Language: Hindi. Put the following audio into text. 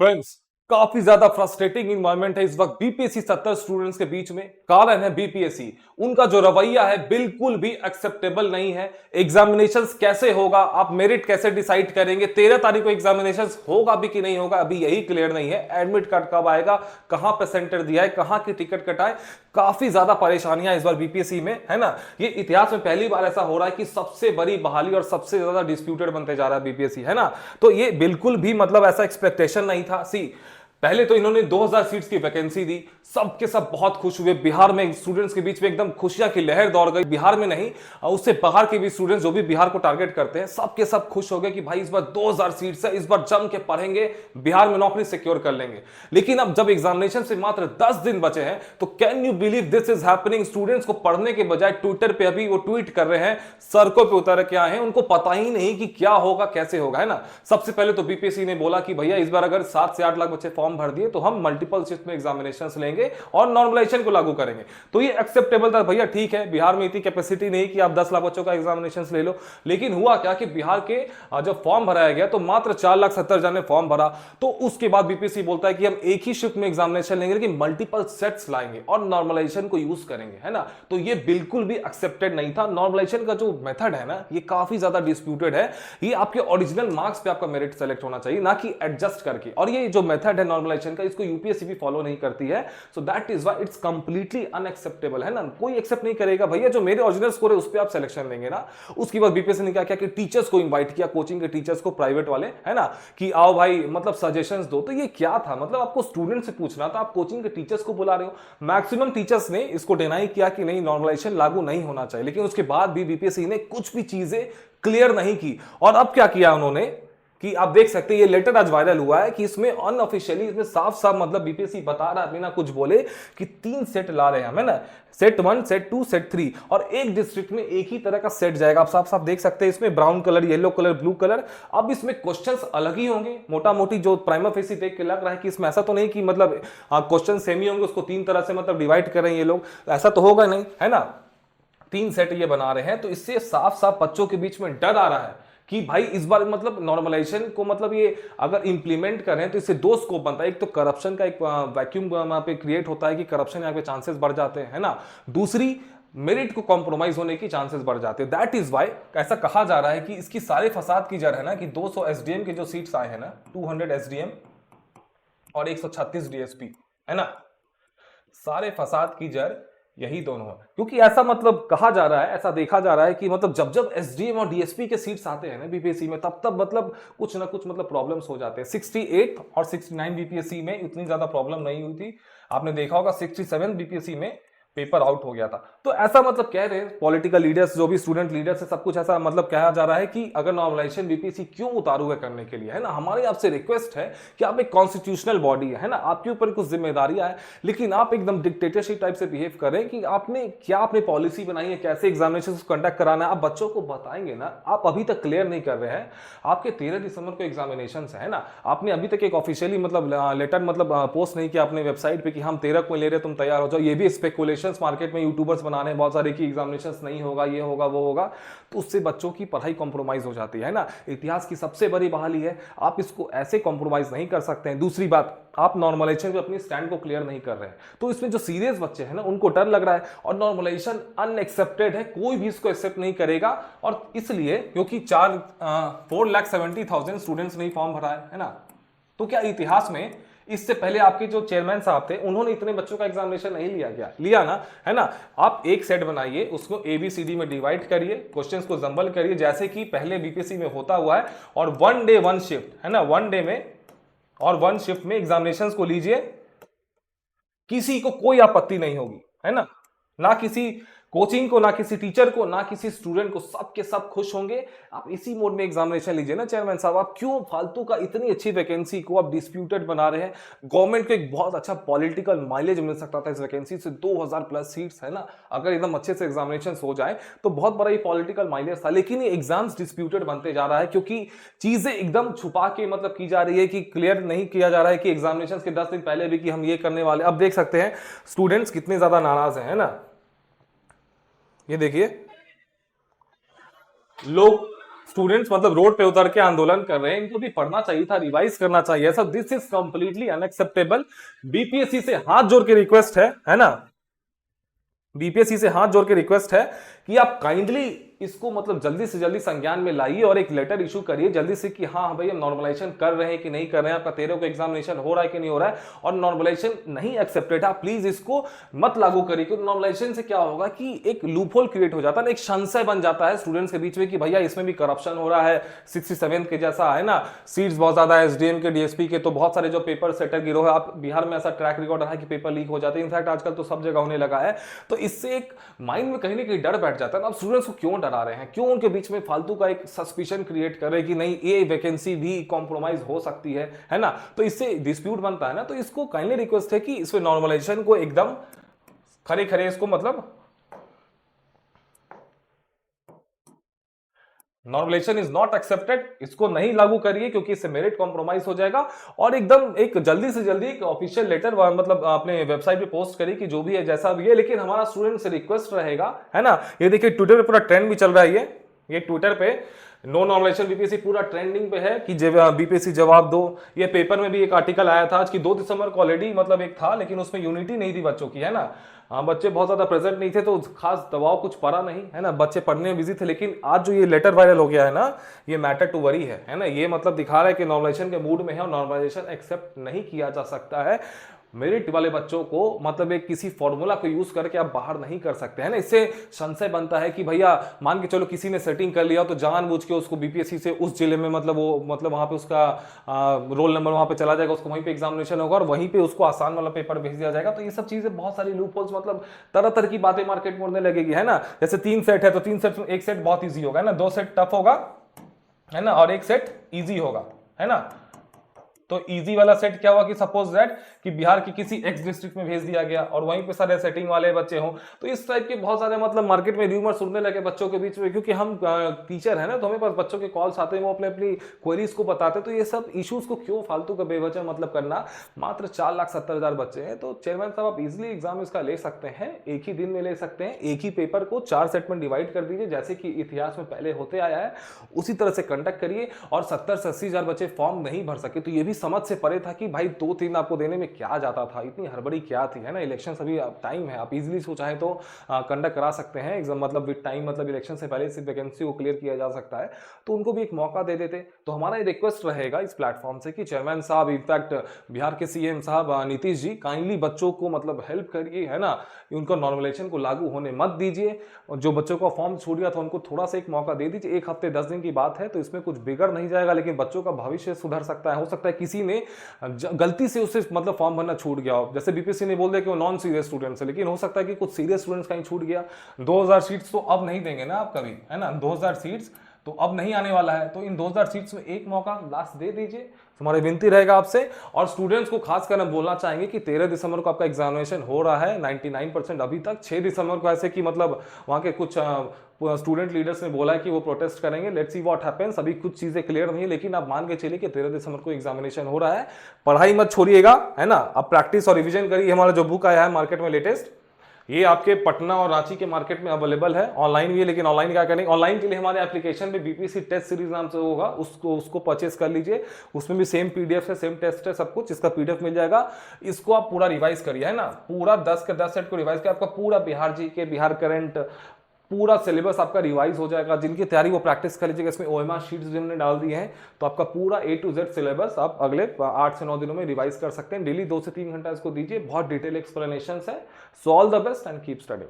फ्रेंड्स, काफी ज्यादा फ्रस्ट्रेटिंग इन्वायरमेंट है इस वक्त बीपीएससी 70 स्टूडेंट्स के बीच में। कारण है बीपीएससी, उनका जो रवैया है बिल्कुल भी एक्सेप्टेबल नहीं है। एग्जामिनेशंस कैसे होगा, आप मेरिट कैसे डिसाइड करेंगे, 13 तारीख को एग्जामिनेशंस होगा भी कि नहीं होगा अभी यही क्लियर नहीं है। एडमिट कार्ड कब आएगा, कहां पे सेंटर दिया है, कहां की टिकट कटाए, काफी ज्यादा परेशानियां इस बार बीपीएससी में है ना। ये इतिहास में पहली बार ऐसा हो रहा है कि सबसे बड़ी बहाली और सबसे ज्यादा डिस्प्यूटेड बनते जा रहा है बीपीएससी, है ना। तो ये बिल्कुल भी मतलब ऐसा एक्सपेक्टेशन नहीं था। सी, पहले तो इन्होंने 2000 सीट्स की वैकेंसी दी, सब के सब बहुत खुश हुए। बिहार में स्टूडेंट्स के बीच में एकदम खुशियां की लहर दौड़ गई। बिहार में नहीं, उससे बाहर के भी स्टूडेंट्स जो भी बिहार को टारगेट करते हैं, सब के सब खुश हो गए कि भाई इस बार 2000 सीट्स है, इस बार जम के पढ़ेंगे, बिहार में नौकरी सिक्योर कर लेंगे। लेकिन अब जब एग्जामिनेशन से मात्र 10 दिन बचे हैं तो can you believe this is happening. Students को पढ़ने के बजाय ट्विटर पे अभी वो ट्वीट कर रहे हैं, सड़कों पे उतर के आए हैं, उनको पता ही नहीं कि क्या होगा कैसे होगा, है ना। सबसे पहले तो बीपीएससी ने बोला कि भैया इस बार अगर 7 से 8 लाख बच्चे फॉर्म भर दिए तो हम मल्टीपल शिफ्ट में एग्जामिनेशंस लेंगे और नॉर्मलाइजेशन को लागू करेंगे। तो ये एक्सेप्टेबल था, भैया ठीक है, बिहार में इतनी कैपेसिटी नहीं कि आप 10 लाख बच्चों का एग्जामिनेशंस ले लो। लेकिन हुआ क्या कि बिहार के जब फॉर्म भराया गया तो मात्र 4,70,000 ने फॉर्म भरा। तो उसके बाद बीपीएससी बोलता है कि हम एक ही शिफ्ट में एग्जामिनेशन लेंगे लेकिन मल्टीपल सेट्स लाएंगे और नॉर्मलाइजेशन को यूज करेंगे, है ना। तो ये बिल्कुल भी एक्सेप्टेड नहीं था। नॉर्मलाइजेशन का जो मेथड है ना, ये काफी ज्यादा डिस्प्यूटेड है। ये आपके ओरिजिनल मार्क्स पे आपका मेरिट सेलेक्ट होना चाहिए, ना कि एडजस्ट करके। और ये जो मेथड है नॉर्मलाइजेशन का, इसको यूपीएससी भी फॉलो नहीं करती है। So that is why it's completely unacceptable, है ना। कोई एक्सेप्ट नहीं करेगा भैया, जो मेरे ओरिजिनल स्कोर है उस पे आप सिलेक्शन लेंगे ना। उसके बाद बीपीएससी ने क्या किया कि टीचर्स को इनवाइट किया, कोचिंग के टीचर्स को, प्राइवेट वाले, है ना, कि आओ भाई मतलब सजेशंस दो। तो ये क्या था, मतलब आपको स्टूडेंट से पूछना था, आप कोचिंग के टीचर्स को बुला रहे हो। मैक्सिमम टीचर्स ने इसको डिनाई किया कि नहीं, नॉर्मलाइजेशन लागू नहीं होना चाहिए। लेकिन उसके बाद भी बीपीएससी ने कुछ भी चीजें क्लियर नहीं की। और अब क्या किया उन्होंने कि आप देख सकते हैं, ये लेटर आज वायरल हुआ है कि इसमें अनऑफिशियली, इसमें साफ साफ मतलब बीपीएससी बता रहा है बिना कुछ बोले कि 3 सेट ला रहे हैं, है ना। सेट 1, सेट 2, सेट 3, और एक डिस्ट्रिक्ट में एक ही तरह का सेट जाएगा। आप साफ साफ देख सकते हैं, इसमें brown colour, yellow colour, blue colour. अब इसमें क्वेश्चंस अलग ही होंगे, मोटा मोटी जो प्राइमा फेसी देख के लग रहा है कि इसमें ऐसा तो नहीं कि मतलब क्वेश्चन सेम ही होंगे, उसको 3 तरह से मतलब डिवाइड कर रहे हैं ये लोग, ऐसा तो होगा नहीं, है ना। 3 सेट ये बना रहे हैं, तो इससे साफ साफ बच्चों के बीच में डर आ रहा है कि भाई इस बार मतलब नॉर्मलाइजेशन को मतलब ये अगर इंप्लीमेंट करें तो इससे 2 स्कोप बनता है। एक तो करप्शन का एक वैक्यूम वहां पे क्रिएट होता है कि करप्शन यहाँ पे चांसेस बढ़ जाते हैं, है ना। दूसरी, मेरिट को कॉम्प्रोमाइज होने की चांसेस बढ़ जाते हैं। दैट इज वाई ऐसा कहा जा रहा है कि इसकी सारे फसाद की जड़ है ना कि 200 एसडीएम के जो सीट्स आए हैं ना, 200 एसडीएम और 136 डीएसपी, है ना, सारे फसाद की जड़ यही दोनों है। क्योंकि ऐसा मतलब कहा जा रहा है, ऐसा देखा जा रहा है कि मतलब जब जब एसडीएम और डीएसपी के सीट्स आते हैं ना बीपीएससी में, तब तब मतलब कुछ ना कुछ मतलब प्रॉब्लम्स हो जाते हैं। 68 और 69 बीपीएससी में इतनी ज्यादा प्रॉब्लम नहीं हुई थी। आपने देखा होगा 67 बीपीएससी में पेपर आउट हो गया था। तो ऐसा मतलब कह रहे हैं पॉलिटिकल लीडर्स, जो भी स्टूडेंट लीडर्स है, सब कुछ ऐसा मतलब कहा जा रहा है कि अगर नॉर्मलाइजेशन बीपीएससी क्यों उतारू है करने के लिए, है ना। हमारी आपसे रिक्वेस्ट है कि आप एक कॉन्स्टिट्यूशनल बॉडी है ना, आपके ऊपर कुछ जिम्मेदारियां है, लेकिन आप एकदम डिक्टेटरशिप टाइप से बिहेव करें कि आपने क्या अपनी पॉलिसी बनाई है, कैसे एग्जामिनेशन कंडक्ट कराना है, आप बच्चों को बताएंगे ना। आप अभी तक क्लियर नहीं कर रहे हैं। आपके 13 दिसंबर को एग्जामिनेशन है ना, आपने अभी तक एक ऑफिशियली मतलब लेटर मतलब पोस्ट नहीं किया अपने वेबसाइट पे कि हम 13 को ले रहे, तुम तैयार हो जाओ। ये भी स्पेकुलेशंस मार्केट में यूट्यूबर्स बना रहे हैं बहुत सारे कि एग्जामिनेशंस नहीं होगा, ये होगा वो होगा। तो उससे बच्चों की पढ़ाई कॉम्प्रोमाइज हो जाती है ना। इतिहास की सबसे बड़ी बहाली है, आप इसको ऐसे कॉम्प्रोमाइज नहीं कर सकते हैं। दूसरी बात, आप नॉर्मलाइजेशन पे अपनी स्टैंड को क्लियर नहीं कर रहे हैं। तो इसमें जो सीरियस बच्चे हैं ना, उनको डर लग रहा है। और नॉर्मलाइजेशन अनएक्सेप्टेड है, कोई भी इसको एक्सेप्ट नहीं करेगा। और इसलिए क्योंकि 4,70,000 स्टूडेंट्स ने फॉर्म भरा है ना। तो क्या इतिहास में इससे पहले आपके जो चेयरमैन साहब थे, उन्होंने इतने बच्चों का एग्जामिनेशन नहीं लिया क्या? लिया ना, है ना। आप एक सेट बनाइए, उसको एबीसीडी में डिवाइड करिए, क्वेश्चंस को जंबल करिए जैसे कि पहले बीपीएससी में होता हुआ है, और 1 डे 1 शिफ्ट, है ना, 1 डे में और 1 शिफ्ट में एग्जामिनेशंस को लीजिए। किसी को कोई आपत्ति नहीं होगी, है ना किसी कोचिंग को, ना किसी टीचर को, ना किसी स्टूडेंट को, सब के सब खुश होंगे। आप इसी मोड में एग्जामिनेशन लीजिए ना चेयरमैन साहब। आप क्यों फालतू का इतनी अच्छी वैकेंसी को आप डिस्प्यूटेड बना रहे हैं? गवर्नमेंट को एक बहुत अच्छा पॉलिटिकल माइलेज मिल सकता था इस वैकेंसी से, 2000 प्लस सीट्स, है ना। अगर एकदम अच्छे से एग्जामिनेशन हो जाए तो बहुत बड़ा ये पॉलिटिकल माइलेज था। लेकिन ये एग्जाम्स डिस्प्यूटेड बनते जा रहा है क्योंकि चीजें एकदम छुपा के मतलब की जा रही है कि क्लियर नहीं किया जा रहा है कि एग्जामिनेशन के 10 दिन पहले भी कि हम ये करने वाले। अब देख सकते हैं स्टूडेंट्स कितने ज्यादा नाराज हैं, है ना। ये देखिए, लोग स्टूडेंट्स मतलब रोड पे उतर के आंदोलन कर रहे हैं, इनको भी पढ़ना चाहिए था, रिवाइज करना चाहिए सब। This is completely unacceptable. BPSC से हाथ जोड़ के रिक्वेस्ट है ना, बीपीएससी से हाथ जोड़ के रिक्वेस्ट है कि आप काइंडली इसको मतलब जल्दी से जल्दी संज्ञान में लाइए और एक लेटर इशू करिए जल्दी से कि हाँ भाई हम नॉर्मलाइजेशन कर रहे हैं कि नहीं कर रहे हैं, आपका 13 को एग्जामिनेशन हो रहा है कि नहीं हो रहा है, और नॉर्मलाइजेशन नहीं एक्सेप्टेड है, प्लीज इसको मत लागू करिए। क्योंकि नॉर्मलाइजेशन से क्या होगा कि एक लूपहोल क्रिएट हो जाता है, एक संशय बन जाता है स्टूडेंट्स के बीच में कि भैया इसमें भी करप्शन हो रहा है, 67 के जैसा है ना, सीट्स बहुत ज्यादा है एसडीएम के, डीएसपी के, तो बहुत सारे जो पेपर सेटर गिरोह है, आप बिहार में ऐसा ट्रैक रिकॉर्ड रहा है कि पेपर लीक हो जाते हैं, इनफैक्ट आजकल तो सब जगह होने लगा है। तो इससे एक माइंड में कहीं ना कहीं डर बैठ जाता है। अब स्टूडेंट्स को क्यों डरा रहे हैं, क्यों उनके बीच में फालतू का एक सस्पिशन क्रिएट कर रहे हैं कि नहीं ये वैकेंसी भी कॉम्प्रोमाइज हो सकती है ना, तो इससे डिस्प्यूट बनता है ना। तो इसको काइंडली रिक्वेस्ट है कि इसमें नॉर्मलाइजेशन को एकदम खरे खरे इसको मतलब नॉर्मलाइजेशन इज नॉट एक्सेप्टेड, इसको नहीं लागू करिए क्योंकि इससे मेरिट कॉम्प्रोमाइज हो जाएगा। और एकदम एक जल्दी से जल्दी एक ऑफिशियल लेटर मतलब अपने वेबसाइट पे पोस्ट करिए कि जो भी है जैसा भी है, लेकिन हमारा स्टूडेंट से रिक्वेस्ट रहेगा है ना। ये देखिए ट्विटर पे पूरा ट्रेंड भी चल रहा है, ये ट्विटर पे नो नॉर्मलाइजेशन बीपीएससी पूरा ट्रेंडिंग पे है कि बीपीएससी जवाब दो। ये पेपर में भी एक आर्टिकल आया था आज की 2 दिसंबर को ऑलरेडी मतलब एक था, लेकिन उसमें यूनिटी नहीं थी बच्चों की है ना। हाँ बच्चे बहुत ज्यादा प्रेजेंट नहीं थे तो खास दबाव कुछ पड़ा नहीं है ना, बच्चे पढ़ने में बिजी थे। लेकिन आज जो ये लेटर वायरल हो गया है ना, ये मैटर टू वरी है ना। ये मतलब दिखा रहा है कि नॉर्मलाइजेशन के मूड में है और नॉर्मलाइजेशन एक्सेप्ट नहीं किया जा सकता है। मेरिट वाले बच्चों को मतलब एक किसी फॉर्मूला को यूज करके आप बाहर नहीं कर सकते हैं ना। इससे संशय बनता है कि भैया मान के चलो किसी ने सेटिंग कर लिया तो जानबूझ के उसको बीपीएससी से उस जिले में मतलब वो मतलब वहां पे उसका रोल नंबर वहां पे चला जाएगा, उसको वहीं पे एग्जामिनेशन होगा और वहीं पे उसको आसान वाला पेपर भेज दिया जाएगा। तो ये सब चीजें बहुत सारी लूप होल्स मतलब तरह तरह की बातें मार्केट में उड़ने लगेगी है ना। जैसे 3 सेट है तो 3 सेट में एक सेट बहुत ईजी होगा है ना, 2 सेट टफ होगा है ना, और एक सेट ईजी होगा है ना। तो इजी वाला सेट क्या हुआ कि सपोज दैट कि बिहार की किसी एक्स डिस्ट्रिक्ट में भेज दिया गया और वहीं पे सारे सेटिंग वाले बच्चे हों, तो इस टाइप के बहुत सारे मतलब मार्केट में र्यूमर सुनने लगे बच्चों के बीच में। क्योंकि हम टीचर है ना तो हमें पास बच्चों के कॉल्स आते हैं, वो अपने अपनी क्वेरीज को बताते, तो ये सब इश्यूज को क्यों फालतू का बेवजह मतलब करना। मात्र 4,70,000 बच्चे हैं, तो चेयरमैन साहब आप इजिली एग्जाम इसका ले सकते हैं, एक ही दिन में ले सकते हैं। एक ही पेपर को 4 सेट में डिवाइड कर दीजिए जैसे कि इतिहास में पहले होते आया है, उसी तरह से कंडक्ट करिए। और 70 से 80,000 बच्चे फॉर्म नहीं भर सके तो ये भी समझ से परे था कि भाई 2-3 आपको देने में क्या जाता था, इतनी हड़बड़ी क्या थी है ना। इलेक्शन अभी टाइम है, आप इजीली सो चाहे तो कंडक्ट करा सकते हैं एग्जाम, मतलब विद टाइम, मतलब इलेक्शन से पहले इस वैकेंसी को क्लियर किया जा सकता है। तो उनको भी एक मौका दे देते। तो हमारा ये रिक्वेस्ट रहेगा इस प्लेटफॉर्म से कि चेयरमैन साहब, इनफैक्ट बिहार के सीएम साहब नीतीश जी, काइंडली बच्चों को मतलब हेल्प करिए है ना, उनको नॉर्मलाइजेशन को लागू होने मत दीजिए। और जो बच्चों का फॉर्म छूट गया था उनको थोड़ा सा एक मौका दे दीजिए, 1 हफ्ते 10 दिन की बात है, तो इसमें कुछ बिगड़ नहीं जाएगा, लेकिन बच्चों का भविष्य सुधर सकता है। हो सकता है किसी ने गलती से उससे मतलब फॉर्म भरना छूट गया हो, जैसे बीपीएससी ने बोल दिया कि वो नॉन सीरियस स्टूडेंट्स है, लेकिन हो सकता है कि कुछ सीरियस स्टूडेंट्स कहीं छूट गया। 2000 सीट्स तो अब नहीं देंगे ना आप कभी है ना, 2000 सीट्स तो अब नहीं आने वाला है, तो इन 2000 सीट्स में एक मौका लास्ट दे दीजिए, हमारी विनती रहेगा आपसे। और स्टूडेंट्स को खासकर हम बोलना चाहेंगे कि 13 दिसंबर को आपका एग्जामिनेशन हो रहा है 99% अभी तक। 6 दिसंबर को ऐसे कि मतलब वहां के कुछ स्टूडेंट लीडर्स ने बोला है कि वो प्रोटेस्ट करेंगे, लेट्स सी व्हाट हैपेंस। अभी कुछ चीजें क्लियर नहीं है, लेकिन आप मान के चलिए कि 13 दिसंबर को एग्जामिनेशन हो रहा है। पढ़ाई मत छोड़िएगा है ना, अब प्रैक्टिस और रिविजन करिए। हमारा जो बुक आया है मार्केट में लेटेस्ट, ये आपके पटना और रांची के मार्केट में अवेलेबल है, ऑनलाइन भी है, लेकिन ऑनलाइन क्या करेंगे, ऑनलाइन के लिए हमारे एप्लीकेशन पे बीपीएससी टेस्ट सीरीज नाम से होगा, उसको परचेस कर लीजिए। उसमें भी सेम पीडीएफ है, सेम टेस्ट है, सब कुछ इसका पीडीएफ मिल जाएगा। इसको आप पूरा रिवाइज करिए है ना, पूरा 10 के 10 सेट को रिवाइज किया, आपका पूरा बिहार जी के, बिहार करंट, पूरा सिलेबस आपका रिवाइज हो जाएगा। जिनकी तैयारी वो प्रैक्टिस कर लीजिएगा, इसमें ओएमआर शीट्स भी हमने डाल दी हैं, तो आपका पूरा A to Z सिलेबस आप अगले 8 से 9 दिनों में रिवाइज कर सकते हैं। डेली 2 से 3 घंटा इसको दीजिए, बहुत डिटेल एक्सप्लेनेशन है। So all the best and keep studying.